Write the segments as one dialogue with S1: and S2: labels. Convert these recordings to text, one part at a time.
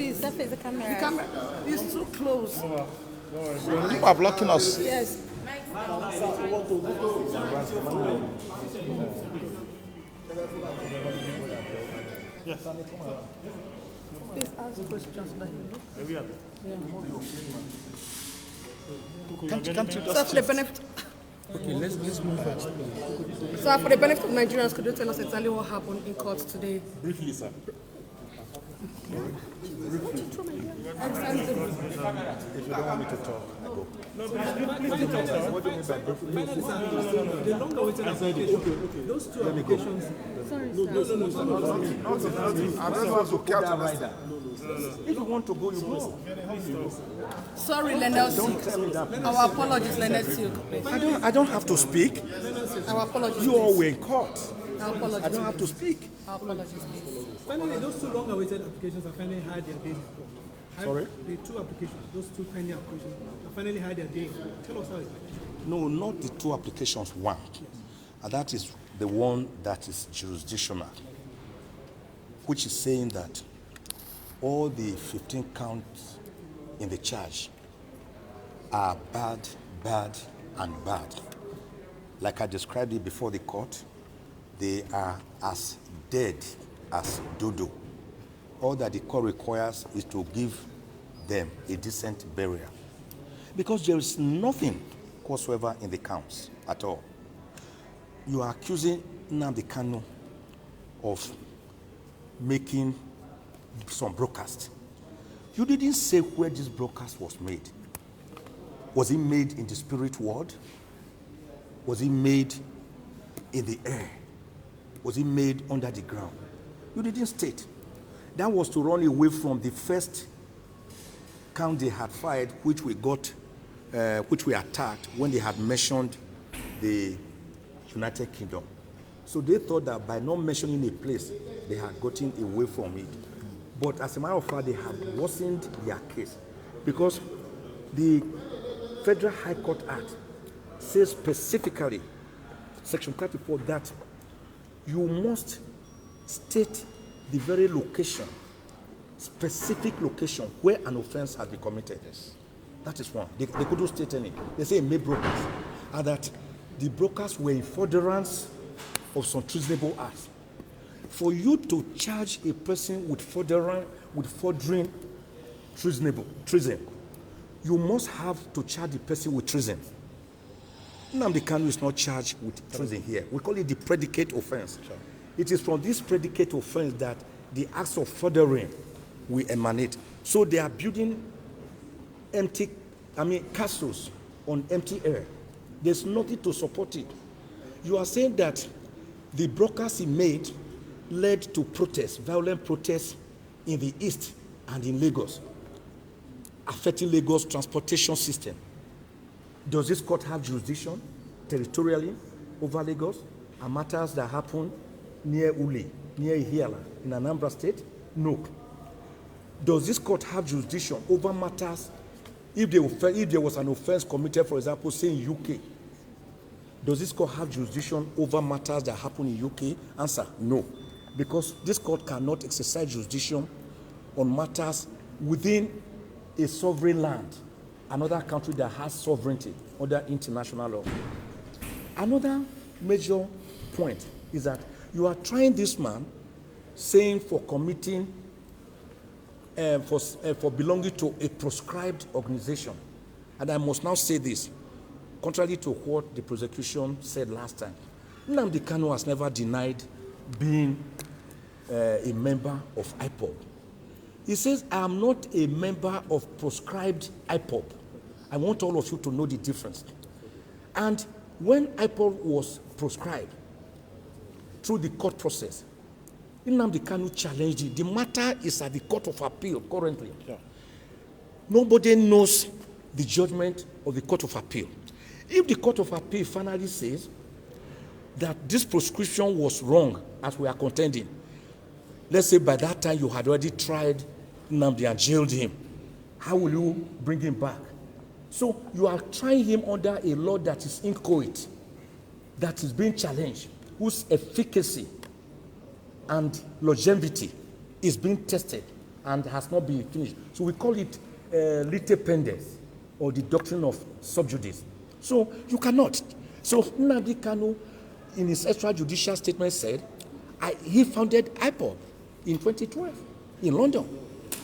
S1: please. Surface the camera. The camera is too close.
S2: You are blocking us.
S1: Yes. Please ask questions.
S2: Can't you just...
S1: So for the benefit.
S2: Okay, let's move fast.
S1: So for the benefit of Nigerians, could you tell us exactly what happened in court today?
S2: Briefly, sir.
S3: If you don't want me to talk, I go. What do you mean by
S4: the longer waiting application, those two applications.
S1: Sorry,
S3: I don't have to care to rider. If you want to go, you go.
S1: Sorry, Leonel Silk. Our apologies, Leonel Silk.
S3: I don't have to speak.
S1: Our apologies.
S3: You all were in court.
S1: Our apologies.
S3: I don't have to speak.
S1: Our apologies, please.
S4: Finally, those two long awaited applications have finally had their day.
S3: Sorry?
S4: The two applications, those two pending applications, have finally had their day. Tell us how it's like.
S2: No, not the two applications, one. And that is the one that is jurisdictional, which is saying that all the 15 counts in the charge are bad, and bad. Like I described it before the court, they are as dead as dodo. All that the court requires is to give them a decent burial. Because there is nothing whatsoever in the counts at all. You are accusing Nnamdi Kanu of making some broadcast. You didn't say where this broadcast was made. Was it made in the spirit world? Was it made in the air? Was it made under the ground? You didn't state. That was to run away from the first count they had fired, which we attacked when they had mentioned the United Kingdom. So they thought that by not mentioning a place, they had gotten away from it. But as a matter of fact, they have worsened their case because the Federal High Court Act says specifically, Section 34, that you must state the very location, specific location where an offense has been committed. Yes. That is one. They couldn't state any. They say made brokers, and that the brokers were in furtherance of some treasonable acts. For you to charge a person with furthering treason, you must have to charge the person with treason. Nnamdi Kanu is not charged with treason here. We call it the predicate offense. Sure. It is from this predicate offense that the acts of furthering will emanate. So they are building castles on empty air. There's nothing to support it. You are saying that the broadcast he made led to protests, violent protests in the east and in Lagos, affecting Lagos' transportation system. Does this court have jurisdiction territorially over Lagos and matters that happen near Uli, near Ihiala, in Anambra State? No. Does this court have jurisdiction over matters if there was an offense committed, for example, say in UK? Does this court have jurisdiction over matters that happen in UK? Answer, no. Because this court cannot exercise jurisdiction on matters within a sovereign land, another country that has sovereignty under international law. Another major point is that you are trying this man, saying for committing, for belonging to a proscribed organization. And I must now say this, contrary to what the prosecution said last time. Nnamdi Kanu has never denied being a member of IPOD. He says, I am not a member of proscribed IPOD. I want all of you to know the difference. And when IPOD was proscribed through the court process, Nnamdi Kanu challenged it. The matter is at the Court of Appeal currently. Yeah. Nobody knows the judgment of the Court of Appeal. If the Court of Appeal finally says that this proscription was wrong, as we are contending, let's say by that time you had already tried Nnamdi and jailed him, how will you bring him back? So you are trying him under a law that is inchoate, that is being challenged, whose efficacy and longevity is being tested and has not been finished. So we call it lite pendens, or the doctrine of sub judice. So you cannot. So Nnamdi Kanu, in his extrajudicial statement, said he founded IPOD in 2012 in London,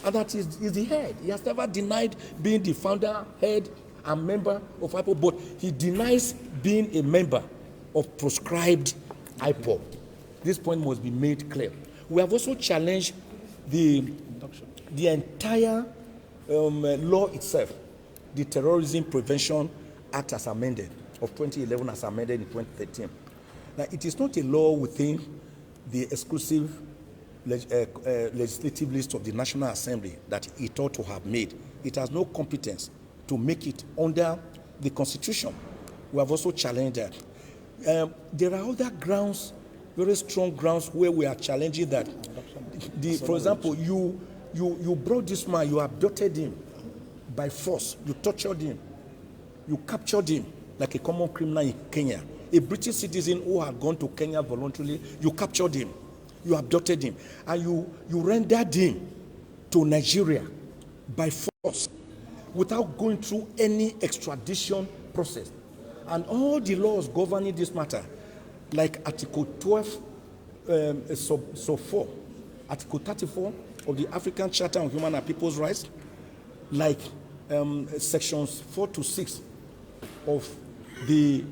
S2: and that is the head. He has never denied being the founder, head, and member of IPOD, but he denies being a member of proscribed IPOD. This point must be made clear. We have also challenged the entire law itself, the Terrorism Prevention Act as amended of 2011 as amended in 2013. Now, it is not a law within the exclusive legislative list of the National Assembly that it ought to have made. It has no competence to make it under the Constitution. We have also challenged that. There are other grounds, very strong grounds, where we are challenging that. For example, you brought this man, you abducted him by force, you tortured him, you captured him like a common criminal in Kenya. A British citizen who had gone to Kenya voluntarily, you captured him, you abducted him, and you rendered him to Nigeria by force without going through any extradition process. And all the laws governing this matter, like Article 12, sub 4, Article 34 of the African Charter on Human and People's Rights, like sections 4 to 6 of the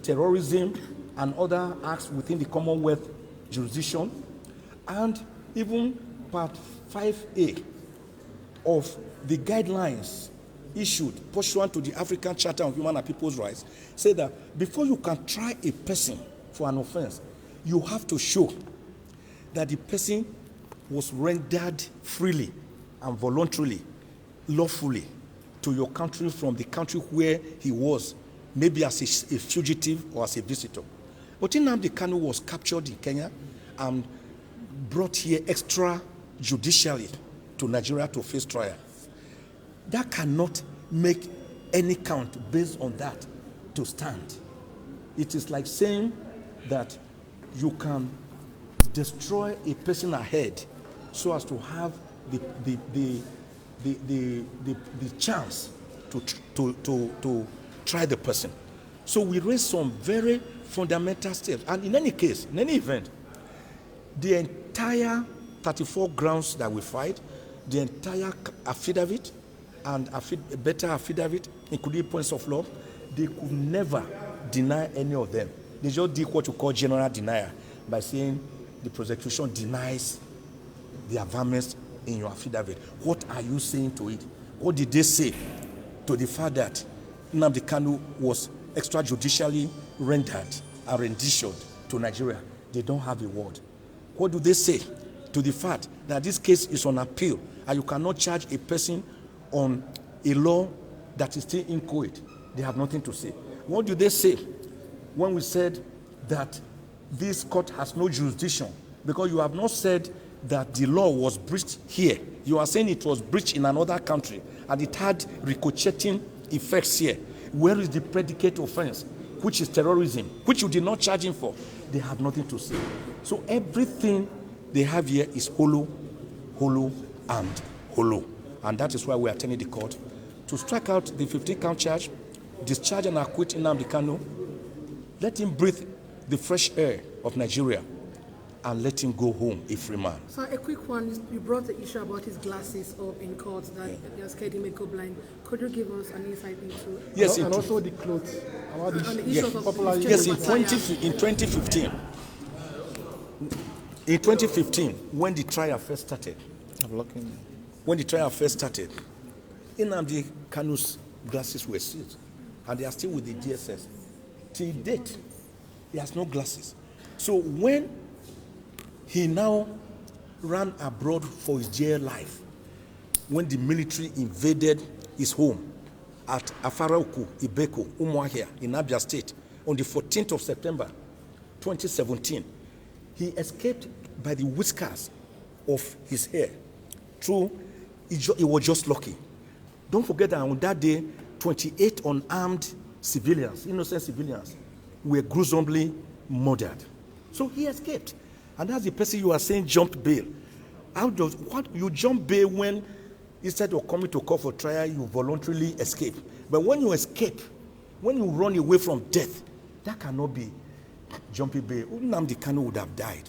S2: terrorism and other acts within the Commonwealth jurisdiction, and even Part 5A of the guidelines issued pursuant to the African Charter on Human and People's Rights, say that before you can try a person for an offense, you have to show that the person was rendered freely and voluntarily, lawfully, to your country from the country where he was, maybe as a fugitive or as a visitor. But Nnamdi Kanu was captured in Kenya and brought here extrajudicially to Nigeria to face trial. That cannot make any count based on that to stand. It is like saying that you can destroy a person ahead so as to have the chance to try the person. So we raise some very fundamental steps. And in any case, in any event, the entire 34 grounds that we fight, the entire affidavit and better affidavit, including points of law, they could never deny any of them. They just did what you call general denial by saying the prosecution denies the affirmance in your affidavit. What are you saying to it? What did they say to the fact that Nnamdi Kanu was extrajudicially rendered and renditioned to Nigeria? They don't have a word. What do they say to the fact that this case is on appeal and you cannot charge a person on a law that is still inchoate? They have nothing to say. What do they say when we said that this court has no jurisdiction? Because you have not said that the law was breached here. You are saying it was breached in another country and it had ricocheting effects here. Where is the predicate offense, which is terrorism, which you did not charge him for? They have nothing to say. So everything they have here is hollow, and hollow. And that is why we are telling the court to strike out the 15-count charge, discharge and acquit Nnamdi Kanu, let him breathe the fresh air of Nigeria, and let him go home a free man.
S1: So a quick one, you brought the issue about his glasses up in court, that they're scared he may go blind. Could you give us an insight into?
S2: Yes,
S3: and also the clothes. About
S1: the issue of
S2: yes, in 2015, when the trial first started, Nnamdi Kanu's glasses were seized, and they are still with the DSS. Till date, he has no glasses. So when he now ran abroad for his jail life, when the military invaded his home at Afaraoku, Ibeko, Umuahia in Abia State on the 14th of September 2017, he escaped by the whiskers of his hair. True, he was just lucky. Don't forget that on that day, 28 unarmed civilians, innocent civilians, were gruesomely murdered. So he escaped. And that's the person you are saying jumped bail. What you jump bail when instead of coming to court for trial, you voluntarily escape. But when you escape, when you run away from death, that cannot be jumping bail. Nnamdi Kanu would have died.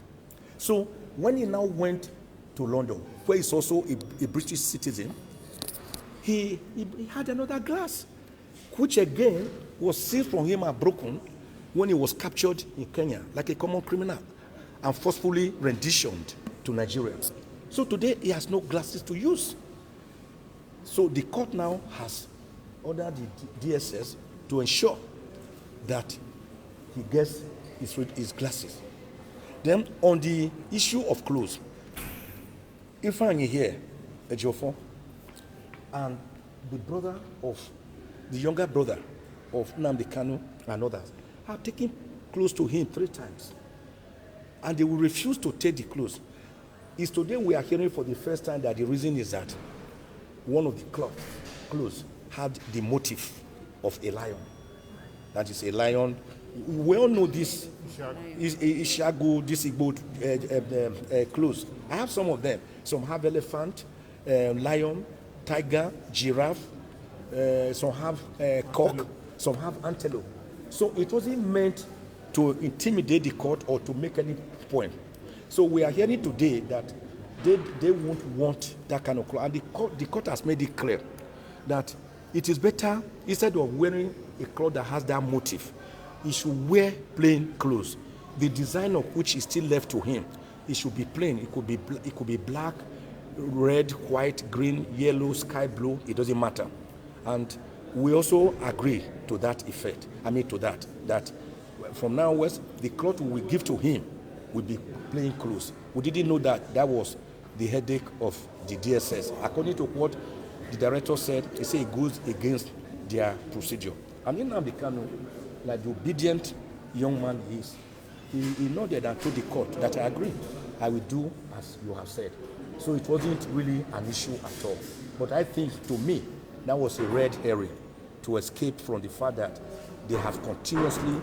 S2: So when he now went to London, where he's also a British citizen, he had another glass, which again was seized from him and broken when he was captured in Kenya like a common criminal and forcefully renditioned to Nigeria. So today he has no glasses to use. So the court now has ordered the DSS to ensure that he gets his glasses. Then on the issue of clothes, if I'm here, Ejiofor, and the younger brother of Nnamdi Kanu and others have taken clothes to him 3 times. And they will refuse to take the clothes. It's today we are hearing for the first time that the reason is that one of the clothes had the motif of a lion. That is a lion. We all know this. Ishagu, this Igbo clothes. I have some of them. Some have elephant, lion, tiger, giraffe. Some have cock. Some have antelope. So it wasn't meant to intimidate the court or to make any point. So we are hearing today that they won't want that kind of cloth. And the court has made it clear that it is better, instead of wearing a cloth that has that motif, he should wear plain clothes. The design of which is still left to him, it should be plain. It could be black, red, white, green, yellow, sky blue. It doesn't matter. And we also agree to that effect. That from now onwards, the cloth we give to him will be plain clothes. We didn't know that was the headache of the DSS. According to what the director said, he said it goes against their procedure. And Nnamdi Kanu, like the obedient young man he is, he nodded and told the court that I agree. I will do as you have said. So it wasn't really an issue at all. But I think, to me, that was a red herring to escape from the fact that they have continuously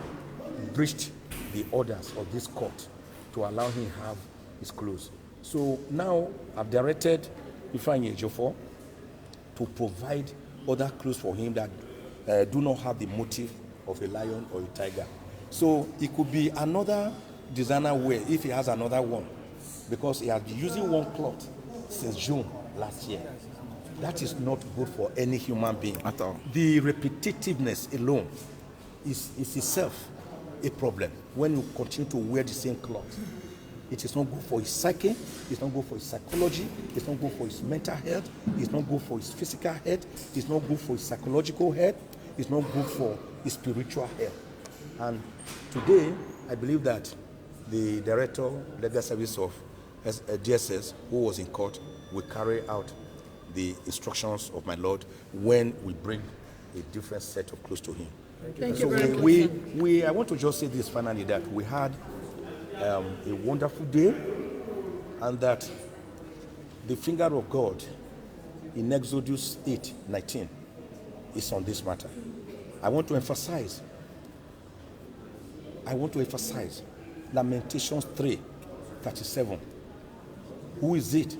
S2: breached the orders of this court to allow him to have his clothes. So now I've directed Ifeanyi Ejiofor to provide other clothes for him that do not have the motif of a lion or a tiger. So it could be another designer wear if he has another one, because he has been using one cloth since June last year. That is not good for any human being at all. The repetitiveness alone is itself a problem when you continue to wear the same cloth. It is not good for his psyche, it's not good for his psychology, it's not good for his mental health, it's not good for his physical health, it's not good for his psychological health, it's not good for his spiritual health. And today, I believe that the Director, Legal Service of DSS, who was in court, will carry out the instructions of my Lord when we bring a different set of clothes to him.
S1: Thank you very much.
S2: I want to just say this finally, that we had a wonderful day, and that the finger of God in Exodus 8:19 is on this matter. I want to emphasize Lamentations 3:37. Who is it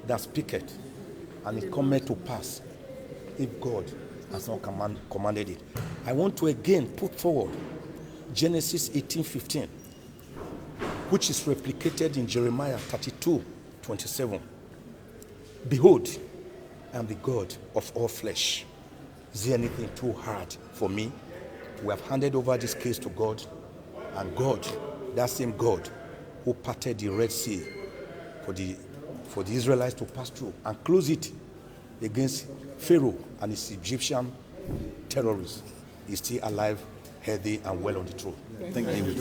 S2: that speaketh, and it cometh to pass, if God has not commanded it? I want to again put forward Genesis 18:15, which is replicated in Jeremiah 32:27. Behold, I am the God of all flesh. Is there anything too hard for me? We have handed over this case to God, and God, that same God who parted the Red Sea for the Israelites to pass through and close it against Pharaoh and his Egyptian terrorists, is still alive, healthy, and well on the throne. Thank you.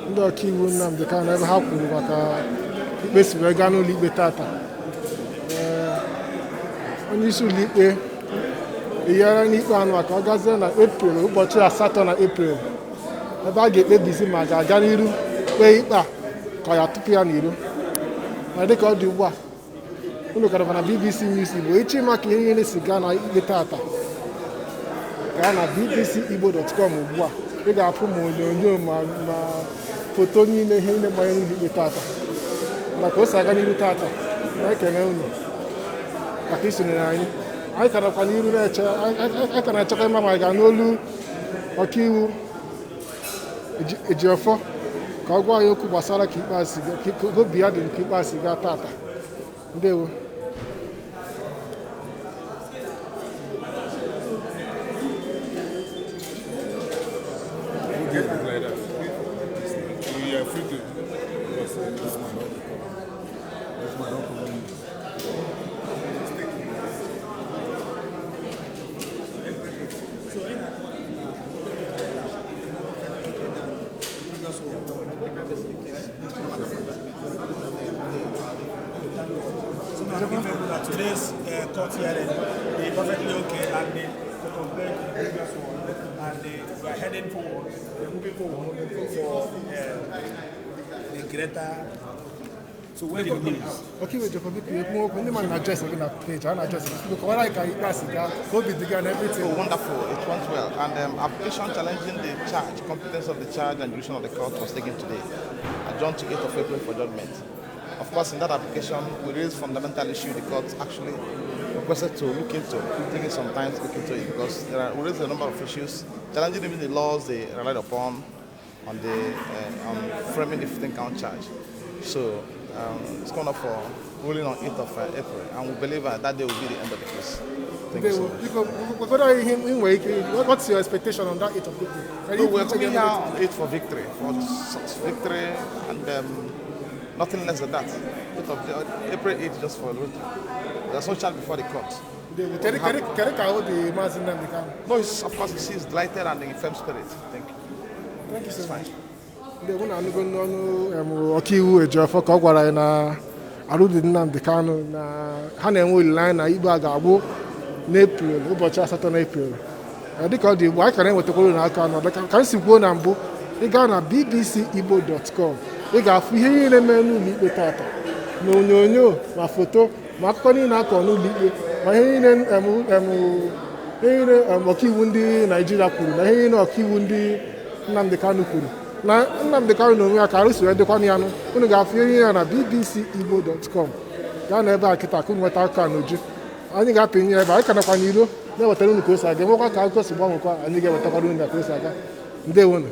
S5: Ndị ọkaiwu Nnamdi Kanu ebe ha kwuru maka ikpe si wee gaa n'ụlọ ikpe tata, onye isi ụlọ ikpe eyiara n'ikpe anụ maka ọ gazie na Eprel, ụbọchị 8 na Eprel, ebe a ga-ekpebizi ma ga-aga n'iru kpee ikpe a ka ya tupu ya n'iru. Ma dịka ọ dị ugbu a, unu gara na BBC News Igbo echi maka ihe niile si gaa na ikpe tata. gaa na bbcigbo.com ugbu a ị ga-afụ ma onyonyo ma foto niile ihe niile gbanyere ụlọikpe tata maka o si aga n'iru tata na-ekene unu maka isonyere anyị ka nakwa n'iru ka na-echekwa ịma ma ga n'olu ọkaiwu Ejiofọ ka ọ gwa anyị okwu gbasara ka obi ya dị nke ikpeazụ gaa tata. Ndewo.
S3: Today's court hearing is perfectly okay, and they compared to the previous one, and we are heading forward, we're moving forward for the greater. So where did we miss?
S5: Okay, we just when the man address again at page, and address because what I can pass it down, go be the and everything.
S6: Oh, wonderful! It went well, and application challenging the charge, competence of the charge, and jurisdiction of the court was taken today, adjourned to 8th of April for judgment. Of course, in that application, we raised fundamental issue the court actually requested to look into, taking some time to look into it because we raised a number of issues, challenging even the laws they relied upon on framing the 15-count charge. So it's going up for ruling on 8th of April, and we believe that day will be the end of the case. Thank you so much.
S5: What's your expectation on that 8th of April?
S6: No, we're coming here on 8th for victory, and nothing less than that. April 8th just for victory. There's no charge before the court.
S5: No,
S6: it's, of course, he's delighted and in firm spirit. Thank you.
S5: Thank you so much. Ọkaiwu Ejiofọ ka ọ gwara anyị na arụdị Nnamdi Kanu na ha na-enwe olileanya na ikpe a ga-agbụ n'Epril ụbọchị 8 n'Epril. Dịka ọ dị Igbo anyị ka na-enwetakwara n'aka nọ ka m si kwuo na mbụ ị gaa na bbcigbo.com ị ga-afụ ihe niile mere n'ụlọ ikpe tata na onyonyo ma foto ma akụkọ niile akọ n'ụlọ ikpe ma ihe niile ọkaiwu ndị Naịjirịa kwuru na ihe niile ọkaiwu ndị Nnamdi Kanu kwuru na Nnamdi Kanu n'onwe ya ka arụsiri edekwana ya nụ unu ga-afụ ihe niile na bbcigbo.com gaa na ebe a kịta ka unu nweta akụkọ n'uju anyị ga-apịnye ebe anyị ka nakwa n'iro na-ewetara unu ka o si aga enwekwa ka akụkọ si gbanwekwa anyị ga-ewetakwara unu ka o si aga. Ndewonu.